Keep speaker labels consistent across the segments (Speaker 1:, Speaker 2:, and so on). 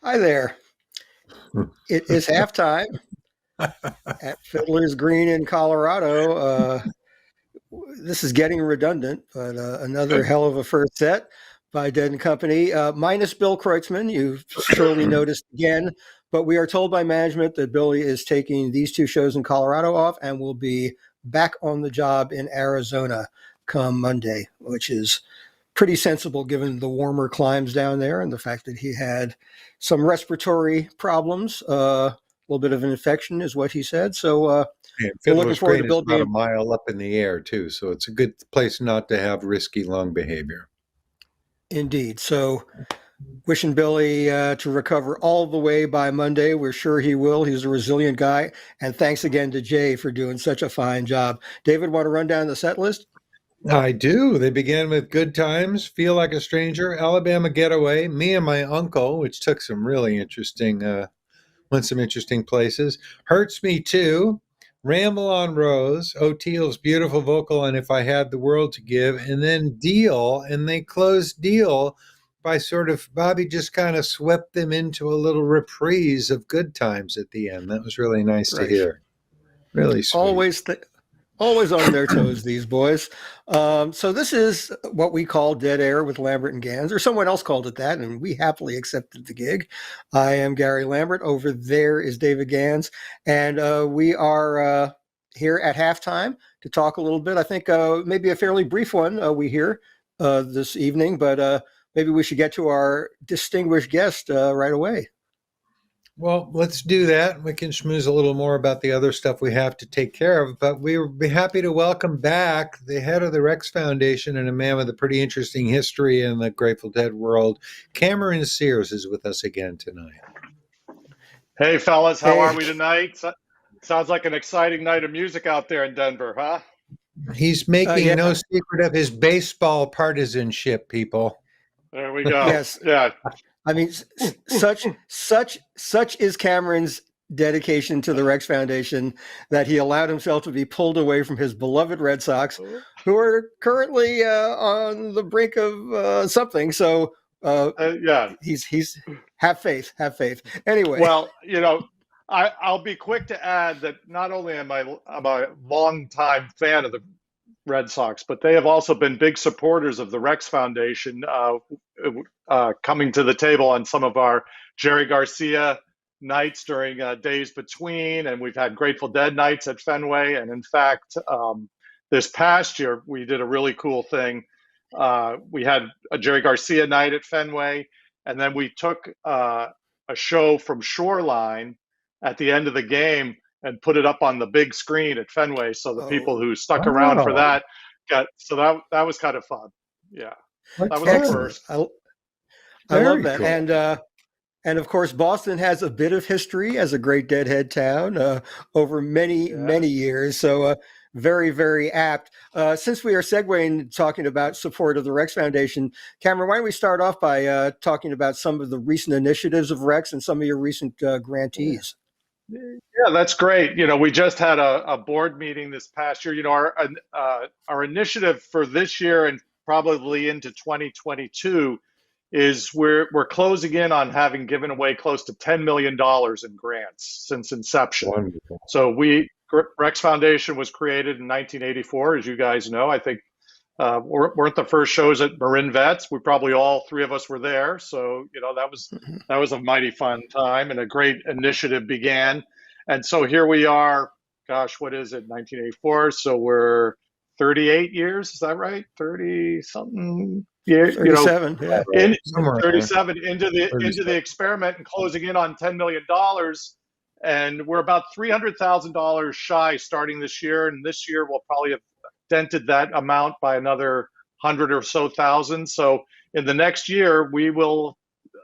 Speaker 1: Hi there. It is halftime at Fiddler's Green in Colorado. This is getting redundant, but another hell of a first set by Dead and Company, minus Bill Kreutzmann. You've surely noticed again, but we are told by management that Billy is taking these two shows in Colorado off and will be back on the job in Arizona come Monday, which is pretty sensible given the warmer climes down there and the fact that he had some respiratory problems. A little bit of an infection is what he said. So we're looking forward to Bill being
Speaker 2: about a mile up in the air too, so it's a good place not to have risky lung behavior.
Speaker 1: Indeed. So wishing Billy to recover all the way by Monday. We're sure he will. He's a resilient guy. And thanks again to Jay for doing such a fine job. David, want to run down the set list?
Speaker 2: I do. They began with Good Times, Feel Like a Stranger, Alabama Getaway, Me and My Uncle, which took some really interesting, went some interesting places. Hurts Me Too, Ramble on Rose, O'Teal's beautiful vocal on If I Had the World to Give, and then Deal, and they closed Deal by sort of, Bobby just kind of swept them into a little reprise of Good Times at the end. That was really nice to hear. Really sweet.
Speaker 1: Always on their toes, these boys. So this is what we call Dead Air with Lambert and Gans, or someone else called it that, and we happily accepted the gig. I am Gary Lambert. Over there is David Gans, and we are here at halftime to talk a little bit. I think maybe a fairly brief one we hear this evening, but maybe we should get to our distinguished guest right away.
Speaker 2: Well, let's do that. We can schmooze a little more about the other stuff we have to take care of, but we would be happy to welcome back the head of the Rex Foundation and a man with a pretty interesting history in the Grateful Dead world. Cameron Sears is with us again tonight.
Speaker 3: Hey, fellas, how are we tonight? Sounds like an exciting night of music out there in Denver, huh?
Speaker 2: He's making no secret of his baseball partisanship, people.
Speaker 3: There we go.
Speaker 1: Yes.
Speaker 3: Yeah.
Speaker 1: I mean, such is Cameron's dedication to the Rex Foundation that he allowed himself to be pulled away from his beloved Red Sox, who are currently on the brink of something. So, he's have faith. Anyway,
Speaker 3: well, I'll be quick to add that not only am I a longtime fan of the Red Sox, but they have also been big supporters of the Rex Foundation, coming to the table on some of our Jerry Garcia nights during days between, and we've had Grateful Dead nights at Fenway. And in fact, this past year, we did a really cool thing. We had a Jerry Garcia night at Fenway, and then we took a show from Shoreline at the end of the game and put it up on the big screen at Fenway, so the people who stuck around for that that was kind of fun. Yeah, that was the first.
Speaker 1: I love that. Cool. And of course, Boston has a bit of history as a great Deadhead town over many years. So very, very apt. Since we are segueing talking about support of the Rex Foundation, Cameron, why don't we start off by talking about some of the recent initiatives of Rex and some of your recent grantees?
Speaker 3: Yeah, that's great. We just had a board meeting this past year. Our initiative for this year and probably into 2022 is we're closing in on having given away close to $10 million in grants since inception.
Speaker 2: Wonderful.
Speaker 3: So Rex Foundation was created in 1984, as you guys know. I think weren't the first shows at Marin Vets. We probably all three of us were there. So, that was a mighty fun time and a great initiative began. And so here we are, gosh, what is it, 1984? So we're 38 years, is that right? 30 something years.
Speaker 1: 37,
Speaker 3: 37 into the experiment and closing in on $10 million. And we're about $300,000 shy starting this year. And this year we'll probably have dented that amount by another 100 or so thousand. So in the next year, we will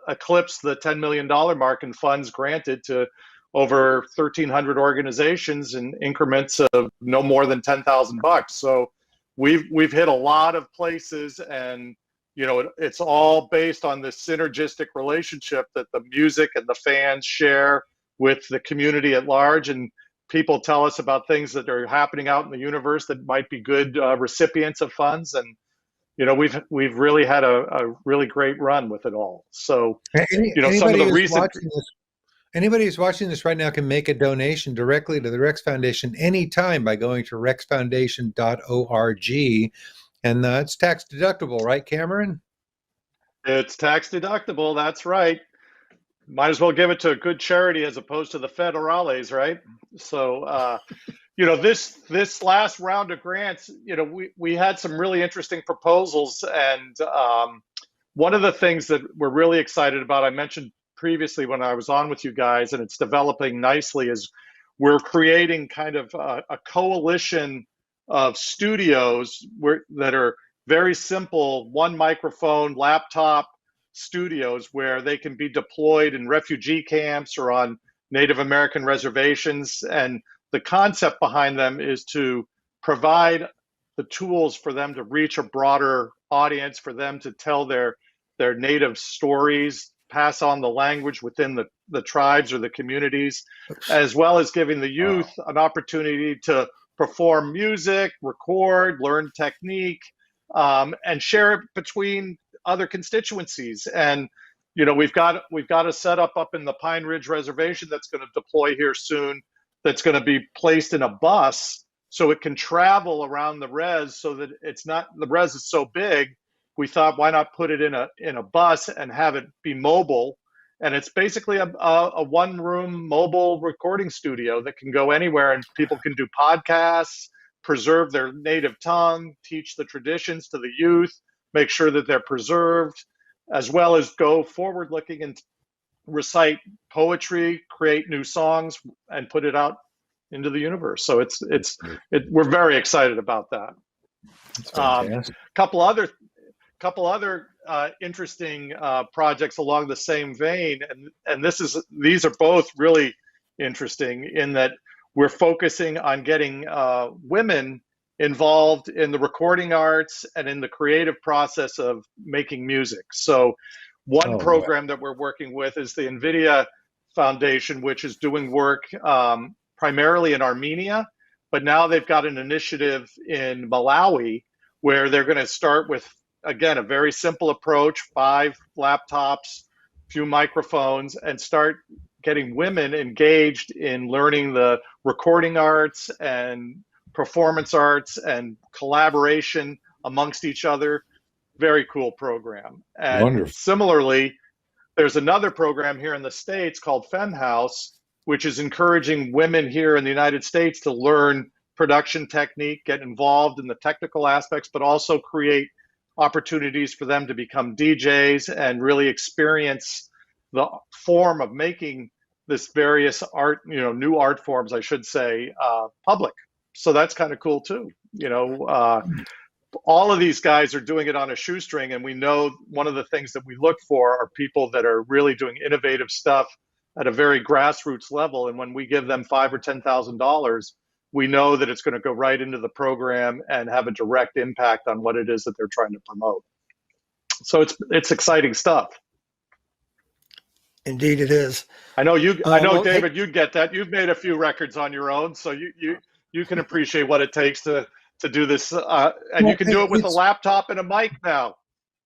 Speaker 3: eclipse the $10 million mark in funds granted to over 1,300 organizations in increments of no more than $10,000. So we've hit a lot of places, and it's all based on this synergistic relationship that the music and the fans share with the community at large. And people tell us about things that are happening out in the universe that might be good recipients of funds. And we've really had a really great run with it all. So, some of
Speaker 2: Anybody
Speaker 3: the
Speaker 2: who's
Speaker 3: recent.
Speaker 2: watching this, anybody who's watching this right now can make a donation directly to the Rex Foundation anytime by going to rexfoundation.org, and it's tax deductible, right, Cameron?
Speaker 3: It's tax deductible. That's right. Might as well give it to a good charity as opposed to the federales, right? So, this last round of grants, we had some really interesting proposals, and one of the things that we're really excited about, I mentioned previously when I was on with you guys, and it's developing nicely, is we're creating kind of a coalition of studios that are very simple, one microphone, laptop studios where they can be deployed in refugee camps or on Native American reservations. And the concept behind them is to provide the tools for them to reach a broader audience, for them to tell their native stories, pass on the language within the tribes or the communities, as well as giving the youth an opportunity to perform music, record, learn technique, and share it between other constituencies. And we've got a setup up in the Pine Ridge Reservation that's going to deploy here soon, that's going to be placed in a bus so it can travel around the res, so that it's not, the res is so big, we thought, why not put it in a bus and have it be mobile? And it's basically a one-room mobile recording studio that can go anywhere, and people can do podcasts, preserve their native tongue, teach the traditions to the youth, make sure that they're preserved, as well as go forward-looking and recite poetry, create new songs, and put it out into the universe. So we're very excited about that. Couple other interesting projects along the same vein, and these are both really interesting in that we're focusing on getting women involved in the recording arts and in the creative process of making music. So one program that we're working with is the NVIDIA Foundation, which is doing work primarily in Armenia, but now they've got an initiative in Malawi where they're going to start with, again, a very simple approach, 5 laptops, few microphones, and start getting women engaged in learning the recording arts and performance arts and collaboration amongst each other. Very cool program. And
Speaker 2: wonderful.
Speaker 3: Similarly, there's another program here in the States called FemHouse, which is encouraging women here in the United States to learn production technique, get involved in the technical aspects, but also create opportunities for them to become DJs and really experience the form of making this various art, new art forms, I should say, public. So that's kind of cool too. All of these guys are doing it on a shoestring, and we know one of the things that we look for are people that are really doing innovative stuff at a very grassroots level. And when we give them $5,000 or $10,000, we know that it's going to go right into the program and have a direct impact on what it is that they're trying to promote. So it's exciting stuff.
Speaker 1: Indeed, it is.
Speaker 3: I know David, you get that. You've made a few records on your own, so you can appreciate what it takes to do this, and you can do it with a laptop and a mic now.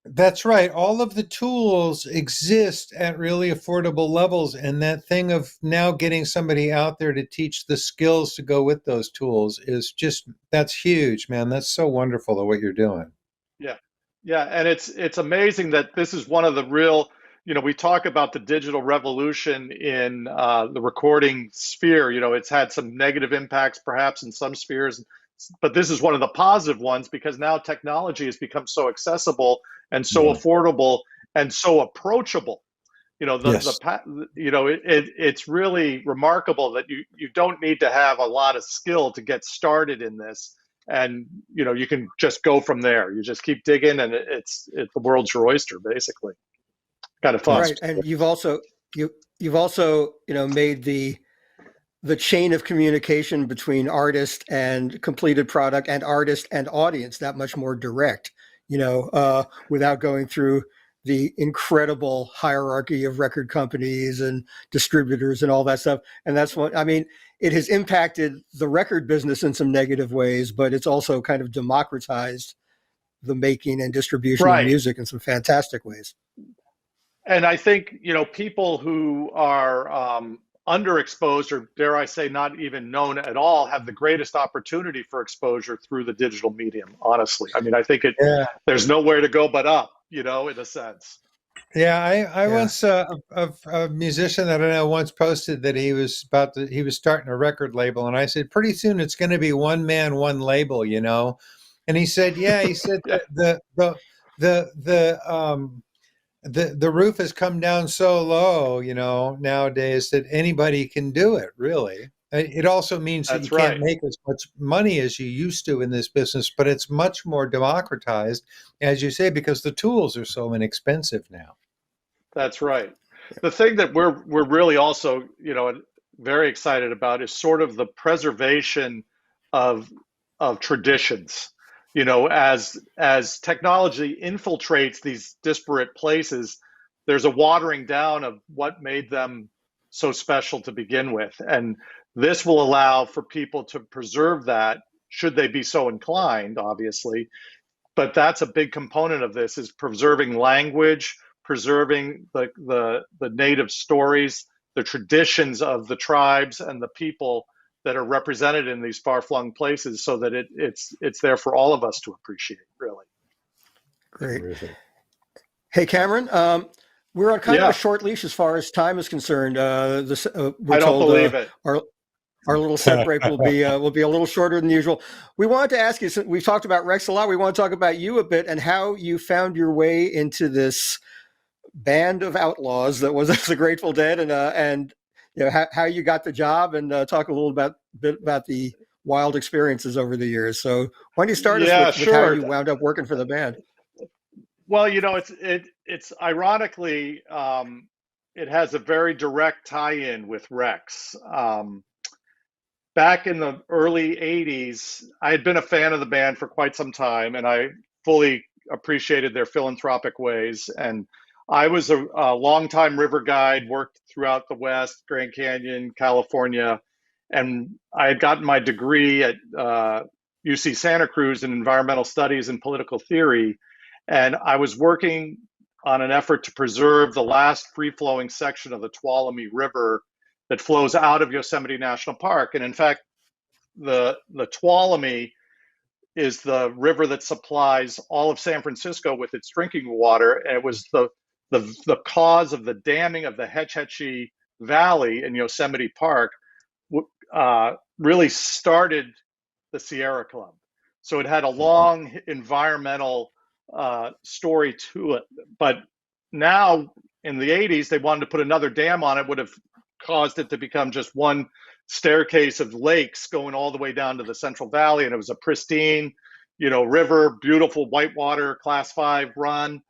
Speaker 2: That's right. All of the tools exist at really affordable levels, and that thing of now getting somebody out there to teach the skills to go with those tools is that's huge, man. That's so wonderful what you're doing.
Speaker 3: Yeah, and it's amazing that this is one of the real, we talk about the digital revolution in the recording sphere. It's had some negative impacts perhaps in some spheres, but this is one of the positive ones because now technology has become so accessible and so affordable and so approachable. It's really remarkable that you don't need to have a lot of skill to get started in this, and you can just go from there. You just keep digging, and it's the world's your oyster, basically. Kind of fun,
Speaker 1: right? And you've also made the chain of communication between artist and completed product and artist and audience that much more direct, without going through the incredible hierarchy of record companies and distributors and all that stuff. And that's what, it has impacted the record business in some negative ways, but it's also kind of democratized the making and distribution of
Speaker 3: Right.
Speaker 1: music in some fantastic ways.
Speaker 3: And I think, people who are underexposed, or dare I say not even known at all, have the greatest opportunity for exposure through the digital medium, honestly. I mean, I think
Speaker 2: Yeah.
Speaker 3: there's nowhere to go but up, in a sense.
Speaker 2: Yeah, I
Speaker 1: Yeah.
Speaker 2: once a musician that I know once posted that he was starting a record label, and I said, pretty soon it's going to be one man, one label, and he said, yeah, he said
Speaker 3: Yeah.
Speaker 2: the roof has come down so low, nowadays that anybody can do it. Really, it also means that you
Speaker 3: That's
Speaker 2: can't
Speaker 3: right.
Speaker 2: make as much money as you used to in this business, but it's much more democratized, as you say, because the tools are so inexpensive now.
Speaker 3: That's right. The thing that we're really also, very excited about is sort of the preservation of traditions. As technology infiltrates these disparate places, there's a watering down of what made them so special to begin with. And this will allow for people to preserve that, should they be so inclined, obviously. But that's a big component of this, is preserving language, preserving the native stories, the traditions of the tribes and the people that are represented in these far-flung places, so that it's there for all of us to appreciate, really.
Speaker 1: Great. Hey, Cameron, we're on kind of a short leash as far as time is concerned. We're
Speaker 3: I don't
Speaker 1: told
Speaker 3: believe it.
Speaker 1: our little set break will be a little shorter than usual. We wanted to ask you, since we've talked about Rex a lot, we want to talk about you a bit and how you found your way into this band of outlaws that was the Grateful Dead, and how you got the job, and talk a little bit about the wild experiences over the years. So why don't you start us with how you wound up working for the band?
Speaker 3: Well, it's ironically, it has a very direct tie-in with Rex. Back in the early 80s, I had been a fan of the band for quite some time, and I fully appreciated their philanthropic ways. And I was a longtime river guide, worked throughout the West, Grand Canyon, California, and I had gotten my degree at UC Santa Cruz in environmental studies and political theory. And I was working on an effort to preserve the last free-flowing section of the Tuolumne River that flows out of Yosemite National Park. And in fact, the Tuolumne is the river that supplies all of San Francisco with its drinking water. And it was the cause of the damming of the Hetch Hetchy Valley in Yosemite Park, really started the Sierra Club. So it had a long environmental story to it. But now in the 80s, they wanted to put another dam on it, would have caused it to become just one staircase of lakes going all the way down to the Central Valley. And it was a pristine, river, beautiful whitewater, class 5 run.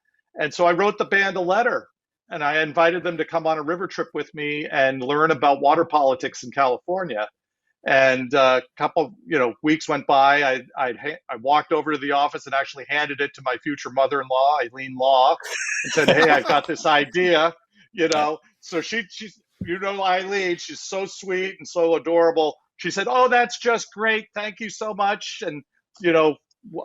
Speaker 3: And so I wrote the band a letter, and I invited them to come on a river trip with me and learn about water politics in California. And a couple, weeks went by. I walked over to the office and actually handed it to my future mother-in-law, Eileen Law, and said, "Hey, I've got this idea." So she's Eileen, she's so sweet and so adorable. She said, "Oh, that's just great. Thank you so much. And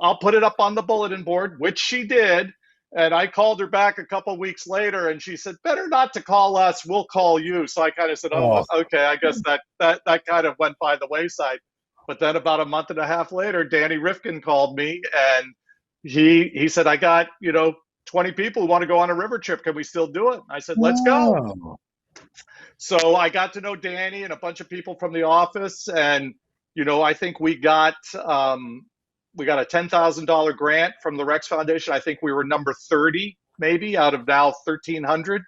Speaker 3: I'll put it up on the bulletin board," which she did. And I called her back a couple of weeks later, and she said, "Better not to call us. We'll call you." So I kind of said, "Oh, okay. I guess that kind of went by the wayside." But then about a month and a half later, Danny Rifkin called me, and he said, "I got 20 people who want to go on a river trip. Can we still do it?" I said, "Let's go." So I got to know Danny and a bunch of people from the office, and I think we got a $10,000 grant from the Rex Foundation. I think we were number 30, maybe, out of now 1,300.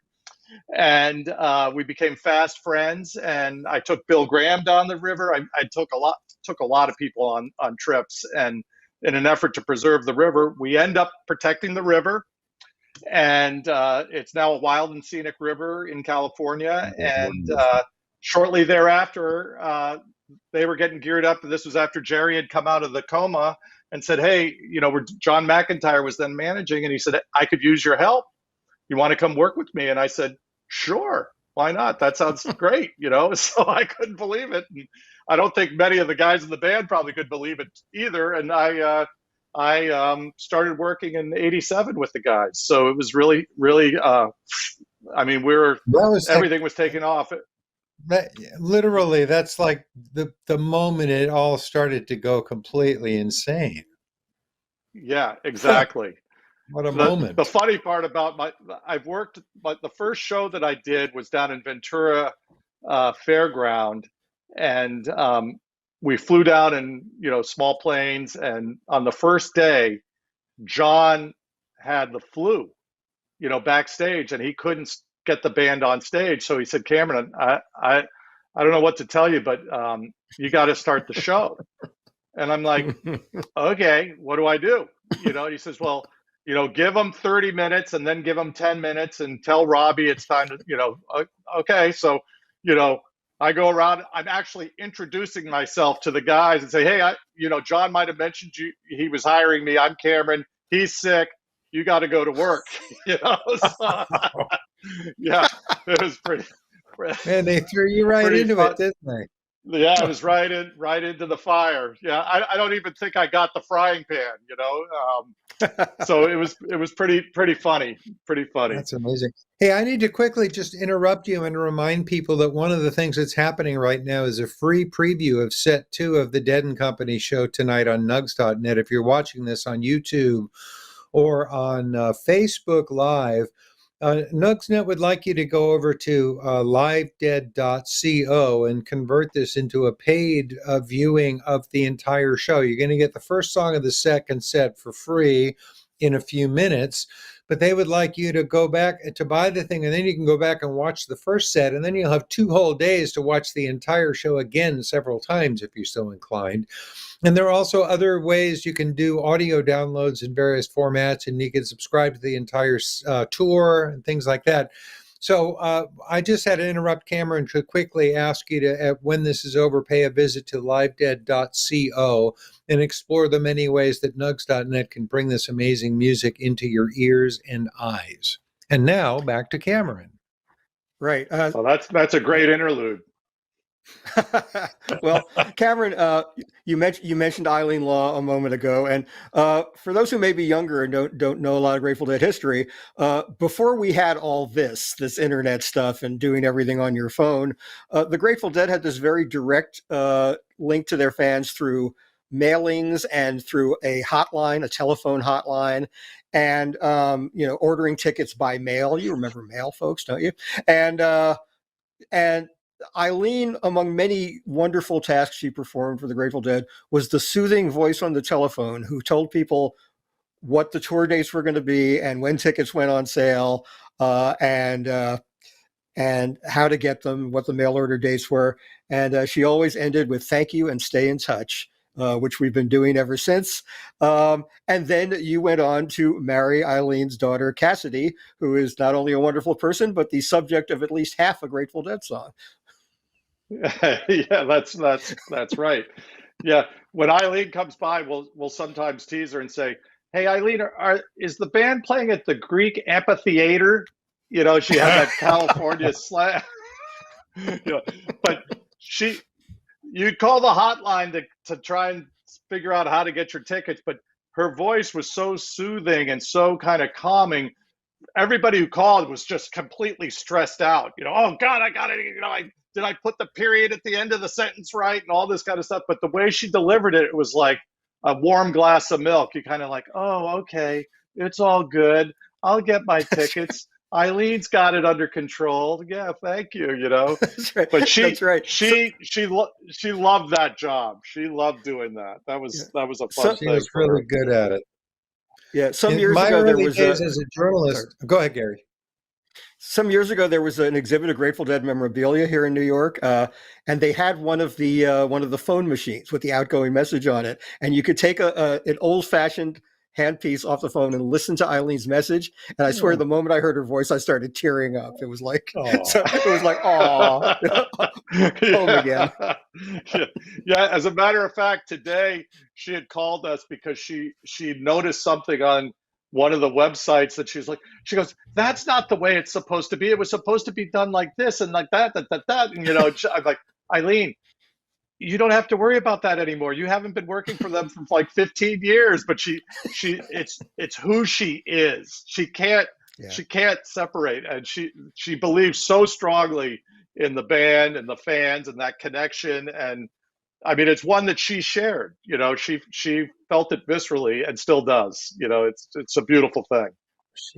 Speaker 3: And we became fast friends. And I took Bill Graham down the river. I took a lot of people on trips. And in an effort to preserve the river, we end up protecting the river. And it's now a wild and scenic river in California. And shortly thereafter, they were getting geared up. This was after Jerry had come out of the coma and said, "Hey, John McIntyre was then managing," and he said, "I could use your help. You want to come work with me?" And I said, "Sure, why not? That sounds great." So I couldn't believe it. And I don't think many of the guys in the band probably could believe it either. And I I started working in '87 with the guys. So it was really, really. I mean,
Speaker 2: That was like
Speaker 3: everything was taking off.
Speaker 2: literally, that's like the moment it all started to go completely insane.
Speaker 3: Yeah, exactly.
Speaker 2: What a
Speaker 3: The
Speaker 2: moment.
Speaker 3: funny part about but the first show that I did was down in Ventura Fairground, and we flew down in small planes, and on the first day, John had the flu, backstage, and he couldn't get the band on stage. So he said, Cameron, I don't know what to tell you, but you got to start the show. And I'm like, okay, what do I do? He says, well, give them 30 minutes and then give them 10 minutes and tell Robbie it's time to, okay. So, I go around, I'm actually introducing myself to the guys and say, hey, John might have mentioned you, he was hiring me. I'm Cameron. He's sick. You got to go to work, So, yeah, it was pretty.
Speaker 2: Man, they threw you right into
Speaker 3: fun.
Speaker 2: it, didn't they?
Speaker 3: Yeah, I was right into the fire. Yeah, I don't even think I got the frying pan. So it was pretty funny,
Speaker 2: That's amazing. Hey, I need to quickly just interrupt you and remind people that one of the things that's happening right now is a free preview of set 2 of the Dead and Company show tonight on nugs.net. If you're watching this on YouTube or on Facebook Live, Nugsnet would like you to go over to livedead.co and convert this into a paid viewing of the entire show. You're going to get the first song of the second set for free in a few minutes, but they would like you to go back to buy the thing, and then you can go back and watch the first set, and then you'll have 2 whole days to watch the entire show again several times if you're so inclined. And there are also other ways you can do audio downloads in various formats, and you can subscribe to the entire tour and things like that. So I just had to interrupt Cameron to quickly ask you to, when this is over, pay a visit to livedead.co and explore the many ways that nugs.net can bring this amazing music into your ears and eyes. And now back to Cameron.
Speaker 1: Right.
Speaker 3: Well, that's a great interlude.
Speaker 1: Well, Cameron, you mentioned Eileen Law a moment ago, and for those who may be younger and don't know a lot of Grateful Dead history, before we had all this internet stuff and doing everything on your phone, the Grateful Dead had this very direct link to their fans through mailings and through a hotline, a telephone hotline, and ordering tickets by mail. You remember mail, folks, don't you? And Eileen, among many wonderful tasks she performed for the Grateful Dead, was the soothing voice on the telephone who told people what the tour dates were going to be and when tickets went on sale, and how to get them, what the mail order dates were. And she always ended with "Thank you and stay in touch," which we've been doing ever since. And then you went on to marry Eileen's daughter, Cassidy, who is not only a wonderful person, but the subject of at least half a Grateful Dead song.
Speaker 3: Yeah, that's right. Yeah, when Eileen comes by, we'll sometimes tease her and say, "Hey, Eileen, is the band playing at the Greek amphitheater?" She had that California slang. But you'd call the hotline to try and figure out how to get your tickets, but her voice was so soothing and so kind of calming. Everybody who called was just completely stressed out. Oh God, I got it. Did I put the period at the end of the sentence right and all this kind of stuff? But the way she delivered it, it was like a warm glass of milk. You kind of like, oh, okay, it's all good. I'll get my tickets. Eileen's got it under control. Yeah, thank you.
Speaker 1: That's right.
Speaker 3: But
Speaker 1: That's right.
Speaker 3: she loved that job. She loved doing that. That was a fun thing.
Speaker 2: She was really good at it.
Speaker 1: Yeah, some
Speaker 2: In
Speaker 1: years
Speaker 2: my
Speaker 1: ago there
Speaker 2: early
Speaker 1: was
Speaker 2: days as a journalist. Go ahead, Gary.
Speaker 1: Some years ago, there was an exhibit of Grateful Dead memorabilia here in New York, and they had one of the phone machines with the outgoing message on it, and you could take an old-fashioned handpiece off the phone and listen to Eileen's message. And I swear, the moment I heard her voice, I started tearing up. It was like, aw, home again.
Speaker 3: Yeah. As a matter of fact, today she had called us because she noticed something on one of the websites that she goes, that's not the way it's supposed to be. It was supposed to be done like this and like that. And I'm like, Eileen, you don't have to worry about that anymore. You haven't been working for them for like 15 years, but it's who she is. She can't separate, and she believes so strongly in the band and the fans and that connection. And I mean, it's one that she shared. You know, she felt it viscerally and still does. You know, it's a beautiful thing.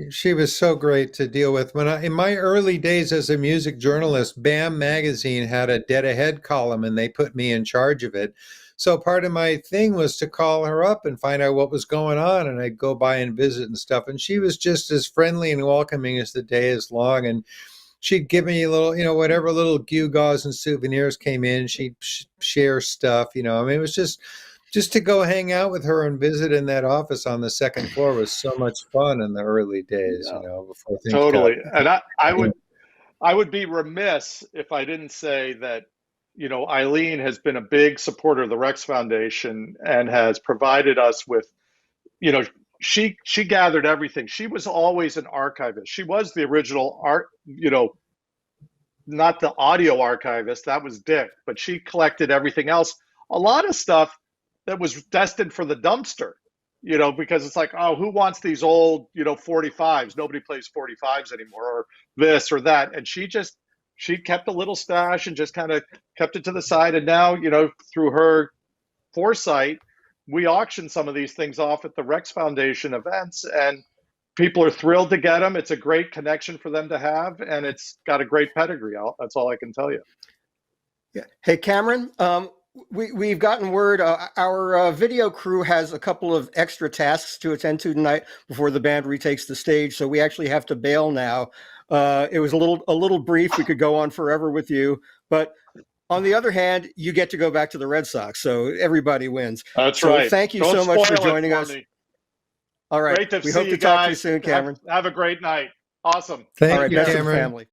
Speaker 2: She was so great to deal with. In my early days as a music journalist, BAM magazine had a DeadHead column, and they put me in charge of it. So part of my thing was to call her up and find out what was going on, and I'd go by and visit and stuff. And she was just as friendly and welcoming as the day is long. And she'd give me a little, whatever little gewgaws and souvenirs came in, she'd share stuff. I mean, it was just to go hang out with her and visit in that office on the second floor was so much fun in the early days, before things
Speaker 3: totally. And I would be remiss if I didn't say that, Eileen has been a big supporter of the Rex Foundation and has provided us with, she gathered everything. She was always an archivist. She was the original not the audio archivist, that was Dick, but she collected everything else. A lot of stuff that was destined for the dumpster, because it's like, oh, who wants these old, 45s? Nobody plays 45s anymore, or this or that. And she kept a little stash and just kind of kept it to the side. And now, through her foresight, we auction some of these things off at the Rex Foundation events, and people are thrilled to get them. It's a great connection for them to have, and it's got a great pedigree. That's all I can tell you.
Speaker 1: Yeah. Hey, Cameron, we've gotten word our video crew has a couple of extra tasks to attend to tonight before the band retakes the stage, so we actually have to bail now. It was a little brief. We could go on forever with you, but on the other hand, you get to go back to the Red Sox, so everybody wins.
Speaker 3: That's right.
Speaker 1: Thank you so much for joining us. All right.
Speaker 3: Great to
Speaker 1: we
Speaker 3: see
Speaker 1: hope
Speaker 3: you
Speaker 1: to
Speaker 3: guys.
Speaker 1: Talk to you soon, Cameron.
Speaker 3: Have a great night. Awesome.
Speaker 2: Thank
Speaker 1: All right,
Speaker 2: you,
Speaker 1: best
Speaker 2: Cameron.
Speaker 1: of the family.